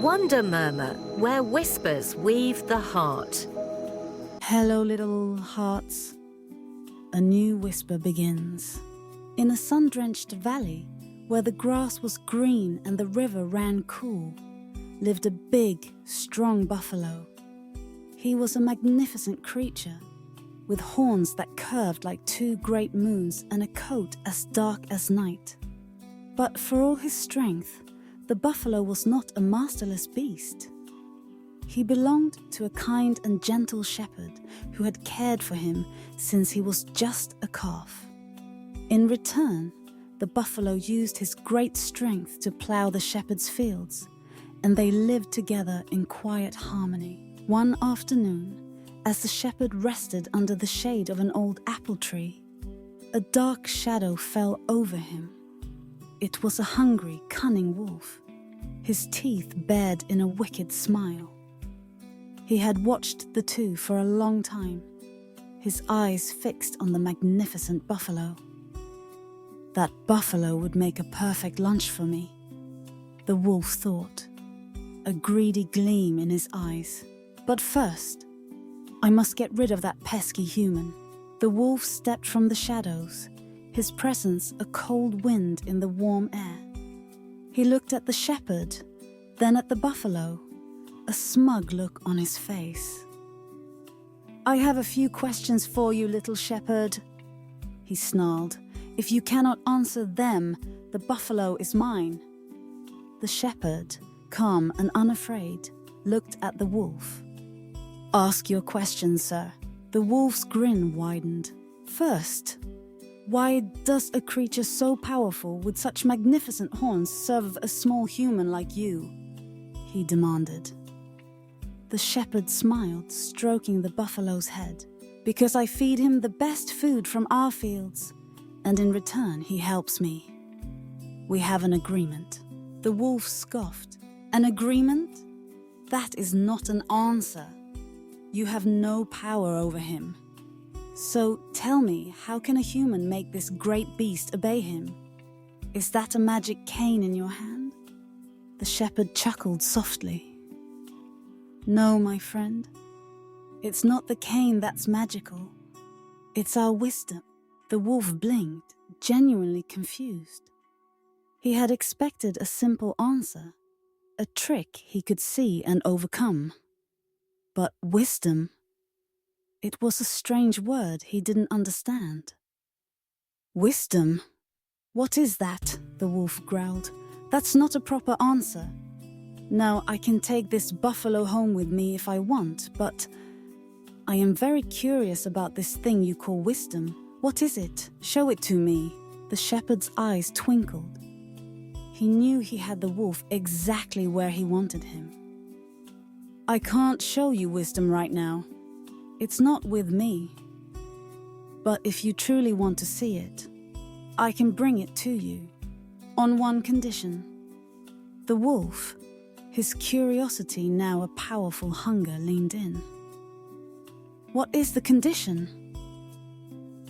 Wonder Murmur, where whispers weave the heart. Hello, little hearts. A new whisper begins. In a sun-drenched valley, where the grass was green and the river ran cool, lived a big, strong buffalo. He was a magnificent creature, with horns that curved like two great moons and a coat as dark as night. But for all his strength, the buffalo was not a masterless beast. He belonged to a kind and gentle shepherd who had cared for him since he was just a calf. In return, the buffalo used his great strength to plow the shepherd's fields, and they lived together in quiet harmony. One afternoon, as the shepherd rested under the shade of an old apple tree, a dark shadow fell over him. It was a hungry, cunning wolf, his teeth bared in a wicked smile. He had watched the two for a long time, his eyes fixed on the magnificent buffalo. That buffalo would make a perfect lunch for me, the wolf thought, a greedy gleam in his eyes. But first, I must get rid of that pesky human. The wolf stepped from the shadows, his presence a cold wind in the warm air. He looked at the shepherd, then at the buffalo, a smug look on his face. "I have a few questions for you, little shepherd," he snarled. "If you cannot answer them, the buffalo is mine." The shepherd, calm and unafraid, looked at the wolf. "Ask your questions, sir." The wolf's grin widened. "First, why does a creature so powerful with such magnificent horns serve a small human like you?" he demanded. The shepherd smiled, stroking the buffalo's head. "Because I feed him the best food from our fields, and in return he helps me. We have an agreement." The wolf scoffed. "An agreement? That is not an answer. You have no power over him. So tell me, how can a human make this great beast obey him? Is that a magic cane in your hand?" The shepherd chuckled softly. "No, my friend. It's not the cane that's magical. It's our wisdom." The wolf blinked, genuinely confused. He had expected a simple answer, a trick he could see and overcome. But wisdom? It was a strange word he didn't understand. "Wisdom? What is that?" the wolf growled. "That's not a proper answer. Now, I can take this buffalo home with me if I want, but I am very curious about this thing you call wisdom. What is it? Show it to me." The shepherd's eyes twinkled. He knew he had the wolf exactly where he wanted him. "I can't show you wisdom right now. It's not with me. But if you truly want to see it, I can bring it to you, on one condition." The wolf, his curiosity now a powerful hunger, leaned in. "What is the condition?"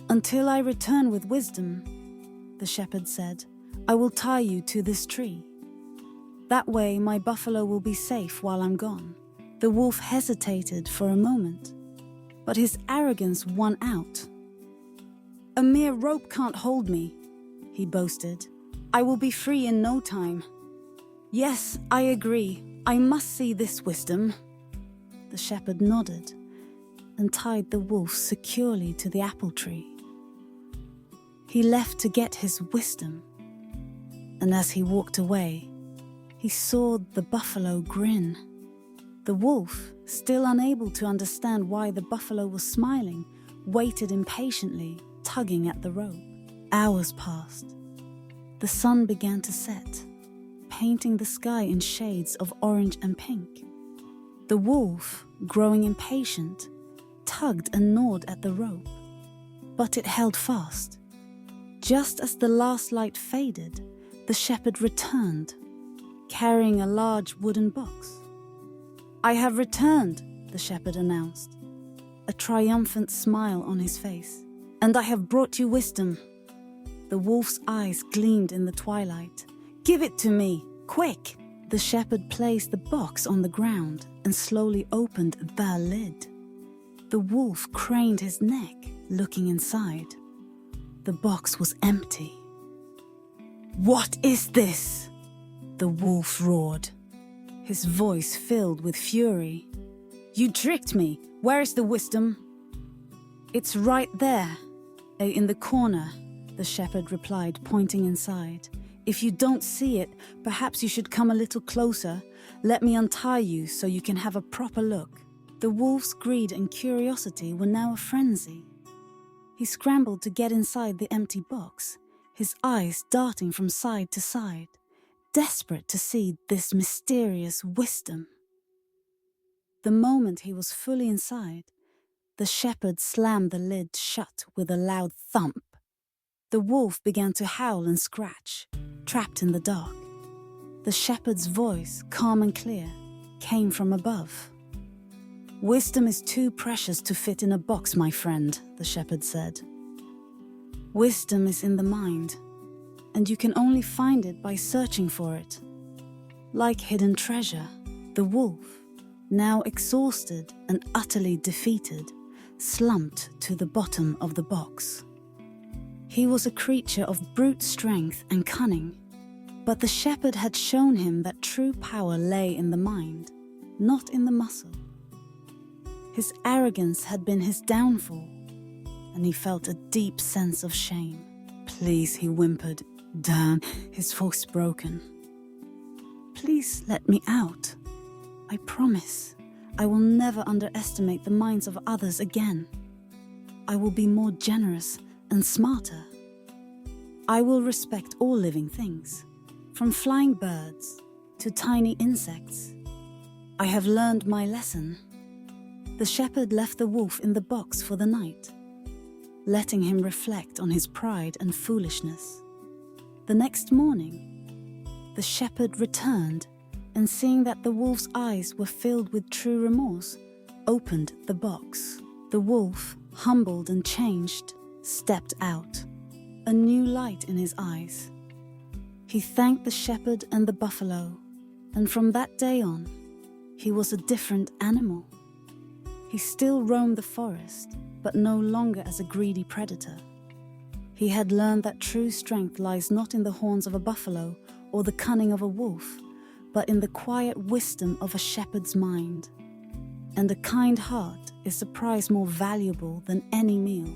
"Until I return with wisdom," the shepherd said, "I will tie you to this tree. That way my buffalo will be safe while I'm gone." The wolf hesitated for a moment, but his arrogance won out. "A mere rope can't hold me," he boasted. "I will be free in no time." "Yes, I agree. I must see this wisdom." The shepherd nodded and tied the wolf securely to the apple tree. He left to get his wisdom, and as he walked away, he saw the buffalo grin. The wolf, still unable to understand why the buffalo was smiling, waited impatiently, tugging at the rope. Hours passed. The sun began to set, painting the sky in shades of orange and pink. The wolf, growing impatient, tugged and gnawed at the rope, but it held fast. Just as the last light faded, the shepherd returned, carrying a large wooden box. "I have returned," the shepherd announced, a triumphant smile on his face. "And I have brought you wisdom." The wolf's eyes gleamed in the twilight. "Give it to me, quick!" The shepherd placed the box on the ground and slowly opened the lid. The wolf craned his neck, looking inside. The box was empty. "What is this?" the wolf roared, his voice filled with fury. "You tricked me. Where is the wisdom?" "It's right there, in the corner," the shepherd replied, pointing inside. "If you don't see it, perhaps you should come a little closer. Let me untie you so you can have a proper look." The wolf's greed and curiosity were now a frenzy. He scrambled to get inside the empty box, his eyes darting from side to side, desperate to see this mysterious wisdom. The moment he was fully inside, the shepherd slammed the lid shut with a loud thump. The wolf began to howl and scratch, trapped in the dark. The shepherd's voice, calm and clear, came from above. "Wisdom is too precious to fit in a box, my friend," the shepherd said. "Wisdom is in the mind, and you can only find it by searching for it. Like hidden treasure, the wolf, now exhausted and utterly defeated, slumped to the bottom of the box. He was a creature of brute strength and cunning, but the shepherd had shown him that true power lay in the mind, not in the muscle. His arrogance had been his downfall, and he felt a deep sense of shame. "Please," he whimpered, down, his voice broken. "Please let me out. I promise I will never underestimate the minds of others again. I will be more generous and smarter. I will respect all living things, from flying birds to tiny insects. I have learned my lesson." The shepherd left the wolf in the box for the night, letting him reflect on his pride and foolishness. The next morning, the shepherd returned and, seeing that the wolf's eyes were filled with true remorse, opened the box. The wolf, humbled and changed, stepped out, a new light in his eyes. He thanked the shepherd and the buffalo, and from that day on, he was a different animal. He still roamed the forest, but no longer as a greedy predator. He had learned that true strength lies not in the horns of a buffalo or the cunning of a wolf, but in the quiet wisdom of a shepherd's mind. And a kind heart is a prize more valuable than any meal.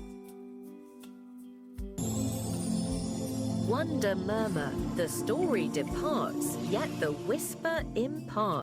Wonder murmur, the story departs, yet the whisper imparts.